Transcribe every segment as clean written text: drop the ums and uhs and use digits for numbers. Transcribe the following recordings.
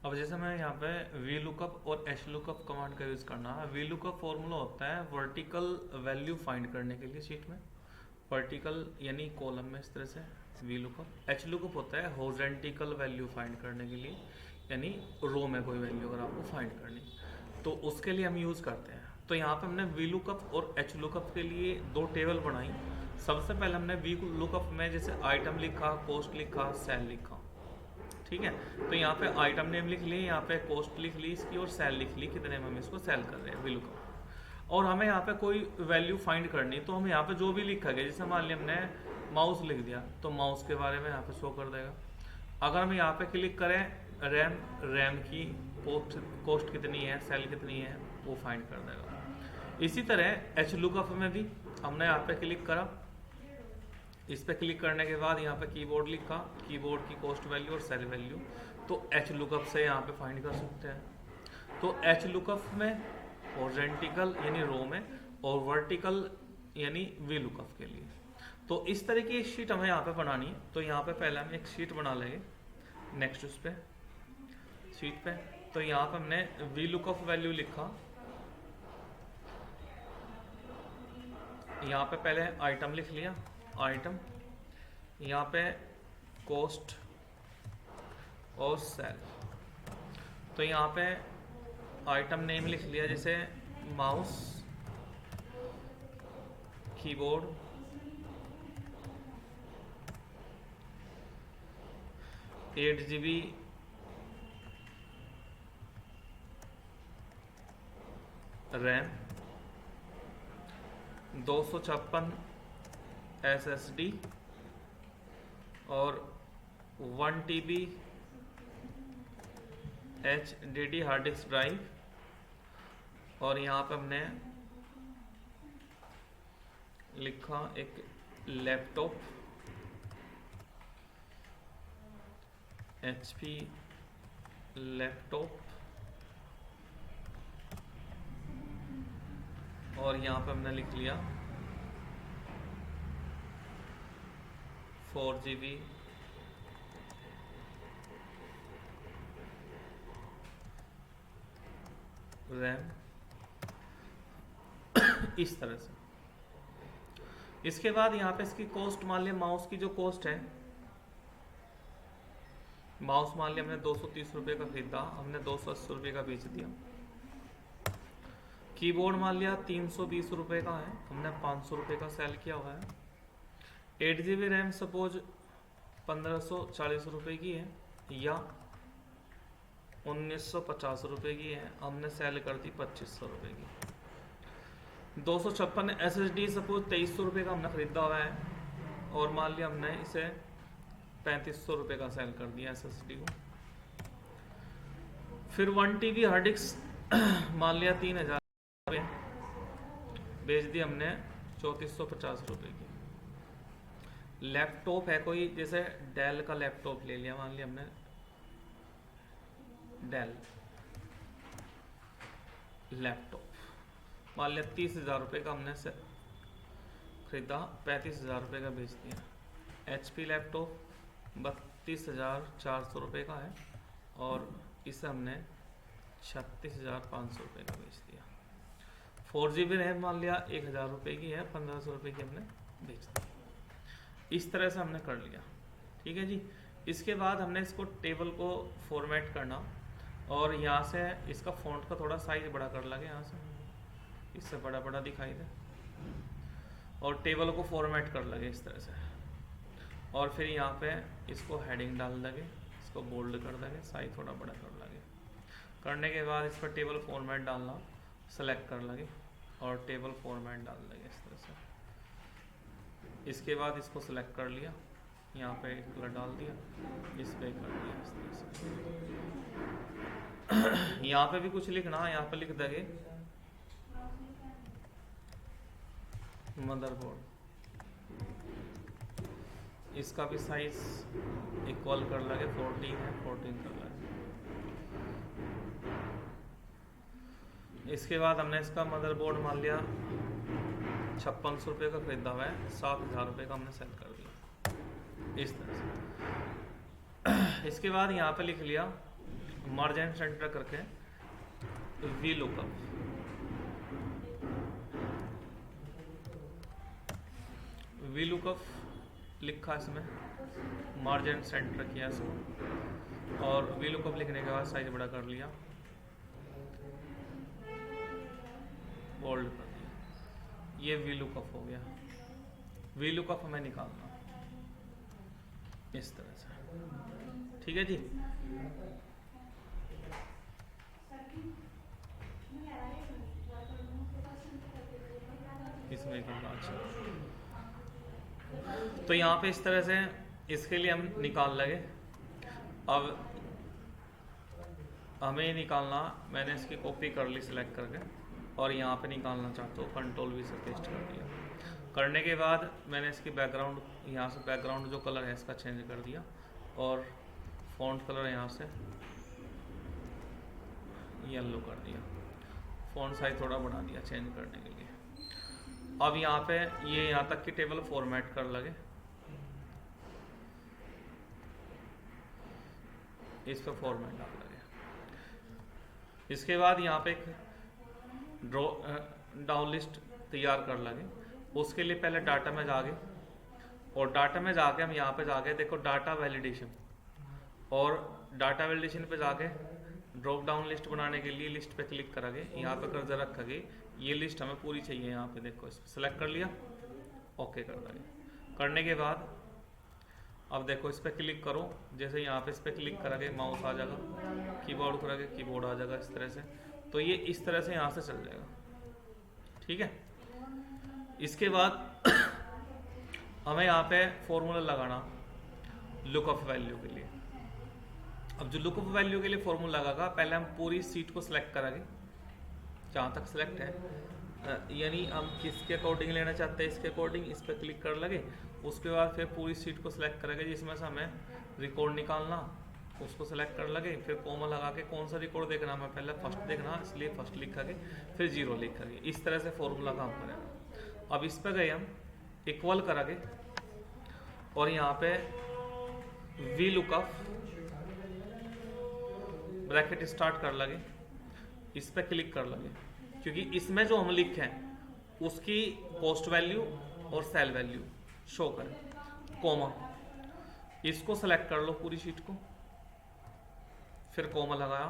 अब जैसे मैं यहाँ पे वी लुकअप और एच लुकअप कमांड का यूज़ करना है। वी लुकअप फॉर्मूला होता है वर्टिकल वैल्यू फाइंड करने के लिए शीट में, वर्टिकल यानी कॉलम में इस तरह से वी लुकअप। एच लुकअप होता है हॉरिजॉन्टल वैल्यू फाइंड करने के लिए, यानी रो में कोई वैल्यू अगर आपको फाइंड करनी तो उसके लिए हम यूज़ करते हैं। तो यहाँ पे हमने वी लुकअप और एच लुकअप के लिए दो टेबल बनाई। सबसे पहले हमने वी लुकअप में जैसे आइटम लिखा, कॉस्ट लिखा, सेल लिखा, ठीक है। तो यहाँ पे आइटम नेम लिख ली, यहाँ पे कॉस्ट लिख ली इसकी और सेल लिख ली, कितने में हम इसको सेल कर रहे हैं वी लुकअप। और हमें यहाँ पे कोई वैल्यू फाइंड करनी, तो हम यहाँ पे जो भी लिखा गया, जैसे मान लिया हमने माउस लिख दिया तो माउस के बारे में यहाँ पे शो कर देगा। अगर हम यहाँ पे क्लिक करें रैम, रैम की कॉस्ट कितनी है, सेल कितनी है, वो फाइंड कर देगा। इसी तरह एच लुकअप में भी हमने यहाँ पे क्लिक करा, इस पे क्लिक करने के बाद यहाँ पे कीबोर्ड लिखा, कीबोर्ड की कॉस्ट वैल्यू और सेल वैल्यू, तो एच लुकअप से यहाँ पे फाइंड कर सकते हैं। तो एच लुकअप में हॉरिजॉन्टल यानी रो में और वर्टिकल यानी वी लुकअप के लिए। तो इस तरह की एक शीट हमें यहाँ पे बनानी है। तो यहाँ पे पहले हम एक शीट बना लेंगे, नेक्स्ट उस पे शीट पे। तो यहाँ पे हमने वी लुकअप वैल्यू लिखा, यहाँ पे पहले आइटम लिख लिया, आइटम, यहाँ पे कॉस्ट और सेल। तो यहाँ पे आइटम नेम लिख लिया, जैसे mouse, keyboard, 8 GB RAM, 256 SSD और 1 TB HDD hard disk drive. और यहाँ पे हमने लिखा एक लैपटॉप, HP लैपटॉप। और यहाँ पे हमने लिख लिया 4 GB रैम, इस तरह से। इसके बाद यहाँ पे इसकी कॉस्ट मान लिया, माउस की जो कॉस्ट है, माउस मान लिया हमने 230 रुपये का खरीदा, हमने 280 रुपये का बेच दिया। कीबोर्ड मान लिया 320 रुपये का है, हमने 500 रुपये का सेल किया हुआ है। 8 GB रैम सपोज 1540 रुपये की है या 1950 रुपये की है, हमने सेल कर दी 2500 रुपये की। 256 SSD सपोज 2300 रुपये का हमने खरीदा हुआ है और मान लिया हमने इसे 3500 रुपये का सेल कर दिया SSD को। फिर 1 TB हार्ड डिस्क मान लिया 3000 रुपये, बेच दी हमने 3450 रुपये की। लैपटॉप है कोई, जैसे डेल का लैपटॉप ले लिया, मान लिया हमने डेल लैपटॉप, मान लिया 30,000 रुपये का हमने से खरीदा, 35,000 रुपये का बेच दिया। HP लैपटॉप 32,400 रुपये का है और इसे हमने 36,500 रुपये का बेच दिया। 4 GB रैम मान लिया 1,000 रुपये की है, 1500 रुपये की हमने बेच दी। इस तरह से हमने कर लिया, ठीक है जी। इसके बाद हमने इसको टेबल को फॉर्मेट करना और यहाँ से इसका फ़ॉन्ट का थोड़ा साइज बड़ा कर लगे, यहाँ से इससे बड़ा बड़ा दिखाई दे, और टेबल को फॉर्मेट कर लगे इस तरह से। और फिर यहाँ पे इसको हेडिंग डाल देंगे, इसको बोल्ड कर देंगे, साइज थोड़ा बड़ा कर लगे। करने के बाद इस पर टेबल फॉर्मेट डालना सेलेक्ट कर लगे और टेबल फॉर्मेट डाल देंगे इस तरह से। इसके बाद इसको सेलेक्ट कर लिया, यहाँ पे एक कलर डाल दिया, इस पे कर दिया इस तरह से। यहाँ पे भी कुछ लिखना, यहाँ पे लिख देंगे मदरबोर्ड, इसका भी साइज इक्वल कर लगे, 14 है, 14 कर लगे। इसके बाद हमने इसका मदरबोर्ड मान लिया 5600 रुपये का खरीदा हुआ है, 7,000 रुपये का हमने सेल कर दिया इस तरह से। इसके बाद यहाँ पे लिख लिया मार्जिन सेंटर करके वी लुकअप, वी लुकअप लिखा इसमें, मार्जिन सेंटर किया इसको, और वी लुकअप लिखने के बाद साइज बड़ा कर लिया, बोल्ड कर दिया। ये वी लुकअप हो गया। वी लुकअप हमें निकालना इस तरह से, ठीक है जी। इसमें करना अच्छा, तो यहाँ पे इस तरह से इसके लिए हम निकाल लगे। अब हमें निकालना, मैंने इसकी कॉपी कर ली सिलेक्ट करके, और यहाँ पे निकालना चाहता हूँ, कंट्रोल वी से पेस्ट कर दिया। करने के बाद मैंने इसकी बैकग्राउंड, यहाँ से बैकग्राउंड जो कलर है इसका चेंज कर दिया, और फॉन्ट कलर यहाँ से येलो कर दिया, फॉन्ट साइज थोड़ा बढ़ा दिया चेंज करने के लिए। अब यहाँ पे ये यहाँ तक की टेबल फॉर्मेट कर लगे, इस पर फॉर्मेट डाल लगे। इसके बाद यहाँ पे एक ड्रॉ डाउन लिस्ट तैयार कर लगे। उसके लिए पहले डाटा में जाके, और डाटा में जाके हम यहाँ पे जाके देखो डाटा वैलिडेशन, और डाटा वैलिडेशन पे जाके ड्रॉप डाउन लिस्ट बनाने के लिए लिस्ट पे क्लिक करेंगे, यहाँ पे कर्सर रखेंगे, ये लिस्ट हमें पूरी चाहिए। यहाँ पे देखो इस सेलेक्ट कर लिया, ओके कर देंगे। करने के बाद अब देखो इस पर क्लिक करो, जैसे यहाँ पे इस पर क्लिक करेंगे माउस आ जाएगा, कीबोर्ड करेंगे कीबोर्ड आ जाएगा इस तरह से। तो ये इस तरह से यहाँ से चल जाएगा, ठीक है। इसके बाद हमें यहाँ पे फॉर्मूला लगाना लुकअप वैल्यू के लिए। अब जो लुकअप वैल्यू के लिए फॉर्मूला लगागा, पहले हम पूरी सीट को सिलेक्ट करेंगे जहाँ तक सिलेक्ट है, यानी हम किसके अकॉर्डिंग लेना चाहते हैं इसके अकॉर्डिंग, इस पर क्लिक कर लगे। उसके बाद फिर पूरी सीट को सिलेक्ट करेंगे जिसमें से हमें रिकॉर्ड निकालना, उसको सिलेक्ट कर लगे। फिर कॉमा लगा के कौन सा रिकॉर्ड देखना, हमें पहले फर्स्ट देखना, इसलिए फर्स्ट लिखेंगे, फिर जीरो लिखेंगे। इस तरह से फॉर्मूला काम करेगा। अब इस पर गए हम इक्वल करेंगे, और यहाँ पे वी लुकअप ब्रैकेट स्टार्ट कर लगे, इस पर क्लिक कर लगे, क्योंकि इसमें जो हम लिखे हैं उसकी पोस्ट वैल्यू और सेल वैल्यू शो करें। कोमा, इसको सेलेक्ट कर लो पूरी शीट को, फिर कोमा लगाया,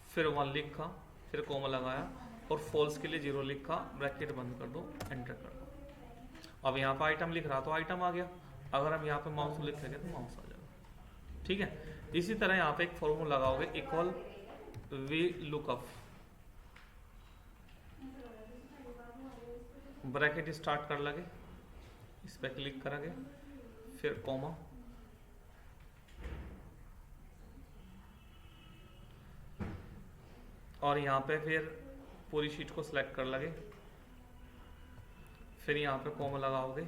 फिर 1 लिखा, फिर कोमा लगाया, और फॉल्स के लिए 0 लिखा, ब्रैकेट बंद कर दो, एंटर कर दो। अब यहाँ पर आइटम लिख रहा तो आइटम आ गया, अगर हम यहाँ पे माउस लिखेंगे तो माउस आ जाएगा, ठीक है। इसी तरह यहाँ पे एक फॉर्मूला लगाओगे, equal V lookup, bracket start कर लगे, इस पर क्लिक करेंगे, फिर कॉमा, और यहाँ पे फिर पूरी शीट को सिलेक्ट कर लगे, फिर यहाँ पे कॉमा लगाओगे,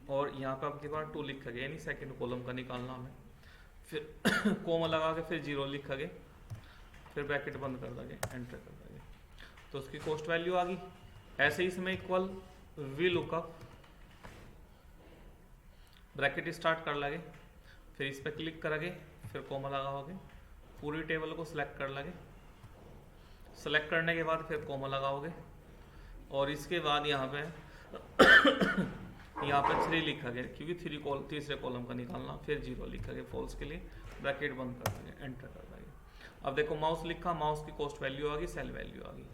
और यहाँ पे आपके पास 2 लिखेंगे, यानी सेकंड कॉलम का निकालना हमें। फिर कॉमा लगा के फिर 0 लिखेंगे, फिर ब्रैकेट बंद कर देंगे, एंटर कर देंगे, तो उसकी कॉस्ट वैल्यू आ गई। ऐसे ही इसमें equal V lookup, bracket start कर लगे, फिर इस पर क्लिक करेंगे, फिर कॉमा लगाओगे, पूरी टेबल को सिलेक्ट कर लगे, सेलेक्ट करने के बाद फिर कॉमा लगाओगे, और इसके बाद यहाँ पे यहाँ पे 3 लिखा गया, क्योंकि तीसरे कॉलम का निकालना, फिर 0 लिखा गया फॉल्स के लिए, ब्रैकेट बंद कर देंगे, एंटर कर देंगे। अब देखो माउस लिखा, माउस की कॉस्ट वैल्यू आ गई, सेल वैल्यू आ गई।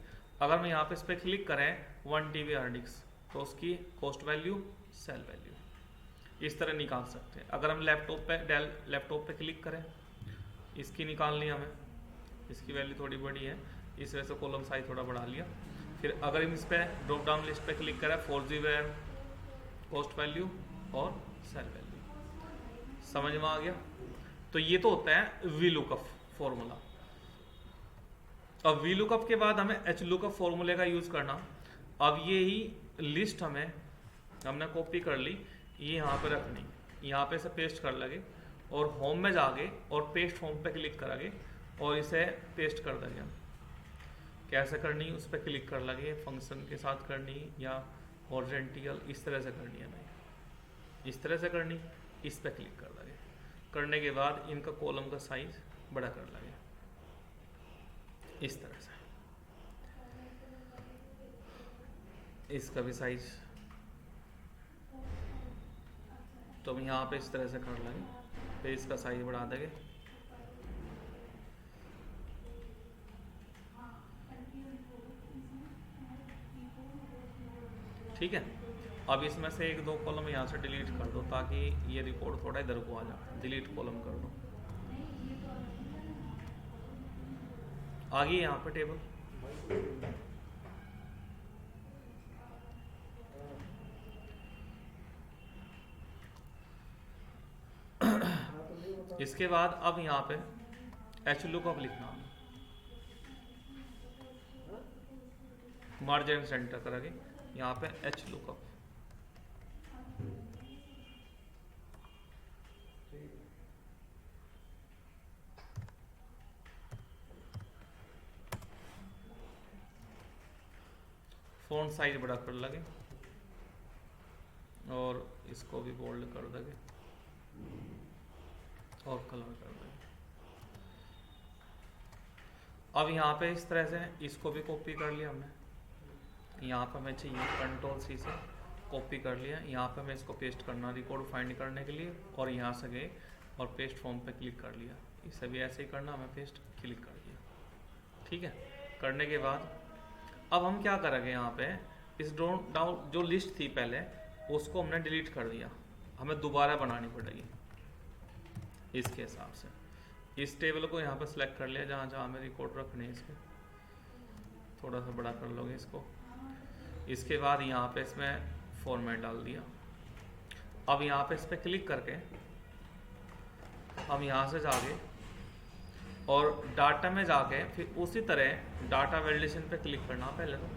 अगर हम यहाँ पे इस पर क्लिक करें 1 TB हार्ड डिस्क, तो उसकी कॉस्ट वैल्यू, सेल वैल्यू इस तरह निकाल सकते हैं। अगर हम डेल लैपटॉप पे क्लिक करें, इसकी निकालनी हमें, इसकी वैल्यू थोड़ी बड़ी है, इस वजह से कॉलम साइज थोड़ा बढ़ा लिया। फिर अगर हम इस पर ड्रॉप डाउन लिस्ट पे क्लिक करें, 4G रैम, कॉस्ट वैल्यू और सेल वैल्यू, समझ में आ गया। तो ये तो होता है वी लुकअप फॉर्मूला। अब वी लुकअप के बाद हमें एच लुकअप फॉर्मूले का यूज करना। अब ये ही लिस्ट हमने कॉपी कर ली, ये यहाँ पे रखनी, यहाँ पे से पेस्ट कर लगे, और होम में जाके और पेस्ट होम पे क्लिक करेंगे, और इसे पेस्ट कर देंगे। हम कैसे करनी, उस पर क्लिक कर लगे, फंक्शन के साथ करनी या हॉरिजॉन्टल, इस तरह से करनी है, नहीं इस तरह से करनी, इस पर क्लिक कर लगे। करने के बाद इनका कॉलम का साइज बड़ा कर लगे, इस तरह से। इसका भी साइज तो हम यहाँ पे इस तरह से कर लेंगे, फिर इसका साइज बढ़ा देंगे। ठीक है, अब इसमें से एक दो कॉलम यहाँ से डिलीट कर दो ताकि ये रिकॉर्ड थोड़ा इधर को आ जाए। डिलीट कॉलम कर दो, आ गई यहाँ पे टेबल। इसके बाद अब यहाँ पे एच लुकअप लिखना, मार्जिन सेंटर करेंगे यहाँ पे एच लुकअप। फ़ॉन्ट साइज बड़ा कर लगे और इसको भी बोल्ड कर देंगे और कलर कर देंगे। अब यहाँ पे इस तरह से इसको भी कॉपी कर लिया हमने। यहाँ पे हमें चाहिए कंट्रोल सी से कॉपी कर लिया। यहाँ पे मैं इसको पेस्ट करना रिकॉर्ड फाइंड करने के लिए, और यहाँ से गए और पेस्ट फॉर्म पे क्लिक कर लिया। इसे भी ऐसे ही करना, हमें पेस्ट क्लिक कर दिया। ठीक है, करने के बाद अब हम क्या करेंगे, यहाँ पे इस डाउन जो लिस्ट थी पहले उसको हमने डिलीट कर दिया, हमें दोबारा बनानी पड़ेगी इसके हिसाब से। इस टेबल को यहाँ पर सिलेक्ट कर लिया, जहाँ जहाँ हमें रिकॉर्ड रखने हैं इसके, थोड़ा सा बड़ा कर लोगे इसको। इसके बाद यहाँ पे इसमें फॉर्मेट डाल दिया। अब यहाँ पे इस पर क्लिक करके हम यहाँ से जाके और डाटा में जाके फिर उसी तरह डाटा वैलिडेशन पे क्लिक करना पहले तो,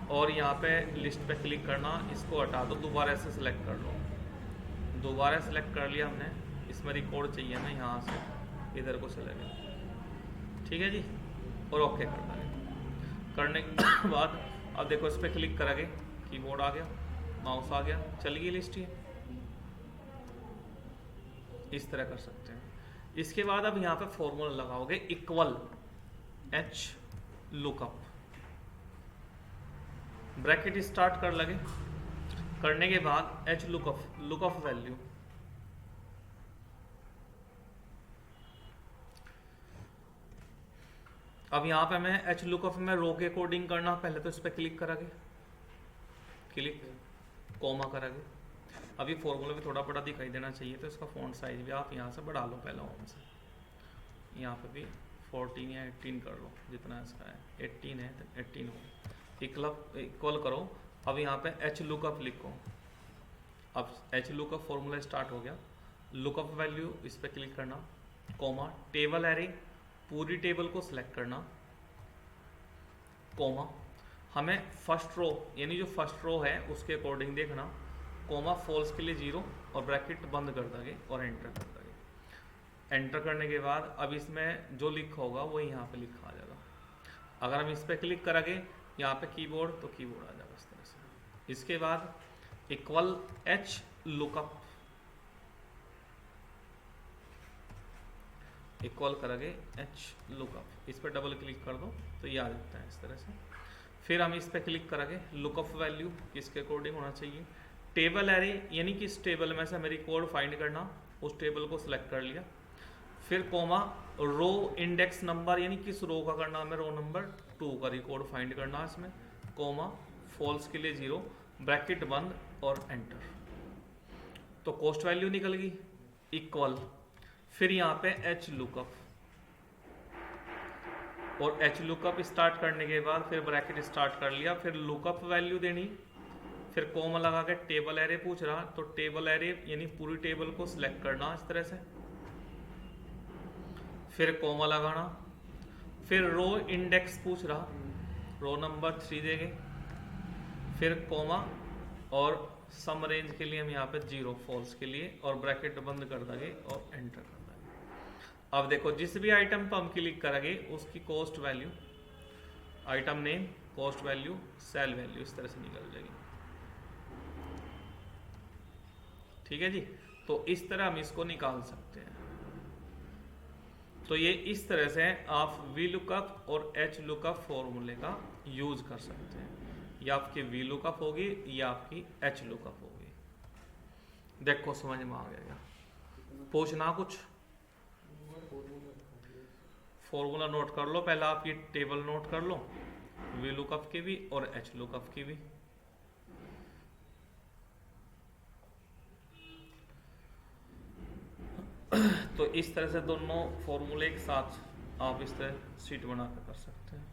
और यहाँ पे लिस्ट पे क्लिक करना, इसको हटा दो, दोबारा से सिलेक्ट कर लो। दोबारा सेलेक्ट कर लिया हमने, इसमें रिकॉर्ड चाहिए ना, यहाँ से इधर को चले गए। ठीक है जी, और ओके कर देंगे। करने के बाद अब देखो इस पर क्लिक करेंगे, कीबोर्ड आ गया, माउस आ गया, चल गई लिस्ट ये। इस तरह कर सकते हैं। इसके बाद अब यहाँ पे फॉर्मूला लगाओगे, equal H lookup, bracket start कर लगे। करने के बाद एच लुकअप वैल्यू, अब यहाँ पे हमें एच लुकअप में रो के अकॉर्डिंग करना। पहले तो इस पर क्लिक करेंगे, क्लिक कोमा करेंगे। अभी फॉर्मूला भी थोड़ा बड़ा दिखाई देना चाहिए, तो इसका फॉन्ट साइज भी आप यहाँ से बढ़ा लो पहले होम से। यहाँ पे भी 14 या 18 कर लो, जितना इसका है 18 है तो 18 हो। इक्वल करो। अब यहाँ पे एच लुकअप लिखो। अब एच लुकअप फॉर्मूला स्टार्ट हो गया। लुकअप वैल्यू, इस पर क्लिक करना, कोमा टेबल एरे, पूरी टेबल को सिलेक्ट करना, कोमा हमें फर्स्ट रो यानी जो फर्स्ट रो है उसके अकॉर्डिंग देखना, कोमा फॉल्स के लिए 0 और ब्रैकेट बंद कर देंगे और एंटर कर देंगे। एंटर करने के बाद अब इसमें जो लिखा होगा वो यहाँ पे लिखा आ जाएगा। अगर हम इस पर क्लिक करेंगे यहाँ पे कीबोर्ड, तो कीबोर्ड आ जाएगा इस तरह से। इसके बाद इक्वल एच लुकअप, इक्वल करेंगे एच लुकअप, इस पर डबल क्लिक कर दो तो ये आ जाता है इस तरह से। फिर हम इस पर क्लिक करेंगे, लुकअप वैल्यू किसके अकॉर्डिंग होना चाहिए, टेबल एरे यानी कि इस टेबल में से हमें रिकॉर्ड फाइंड करना, उस टेबल को सिलेक्ट कर लिया। फिर कोमा रो इंडेक्स नंबर यानी किस रो का करना, हमें रो नंबर 2 का रिकॉर्ड फाइंड करना इसमें, कोमा फॉल्स के लिए 0, ब्रैकेट बंद और एंटर। तो कॉस्ट वैल्यू निकल गई, इक्वल। फिर यहाँ पे एच लुकअप, और एच लुकअप स्टार्ट करने के बाद फिर ब्रैकेट स्टार्ट कर लिया, फिर लुकअप वैल्यू देनी, फिर कोमा लगा के टेबल एरे पूछ रहा, तो टेबल एरे यानी पूरी टेबल को सिलेक्ट करना इस तरह से, फिर कोमा लगाना, फिर रो इंडेक्स पूछ रहा, रो नंबर 3 देंगे, फिर कोमा और सम रेंज के लिए हम यहाँ पे 0 फॉल्स के लिए, और ब्रैकेट बंद कर देंगे और एंटर कर देंगे। अब देखो जिस भी आइटम पर हम क्लिक करेंगे उसकी cost value, item name, cost value, sale value इस तरह से निकल जाएगी। ठीक है जी, तो इस तरह हम इसको निकाल सकते हैं। तो ये इस तरह से आप वी लुकअप और एच लुकअप फॉर्मूले का यूज कर सकते हैं। ये आपकी वी लुकअप होगी या आपकी एच लुकअप होगी। देखो समझ में आ गया, पूछना कुछ? फॉर्मूला नोट कर लो पहले, आप ये टेबल नोट कर लो वी लुकअप की भी और एच लुकअप की भी। तो इस तरह से दोनों फॉर्मूले के साथ आप इस तरह शीट बना कर सकते हैं।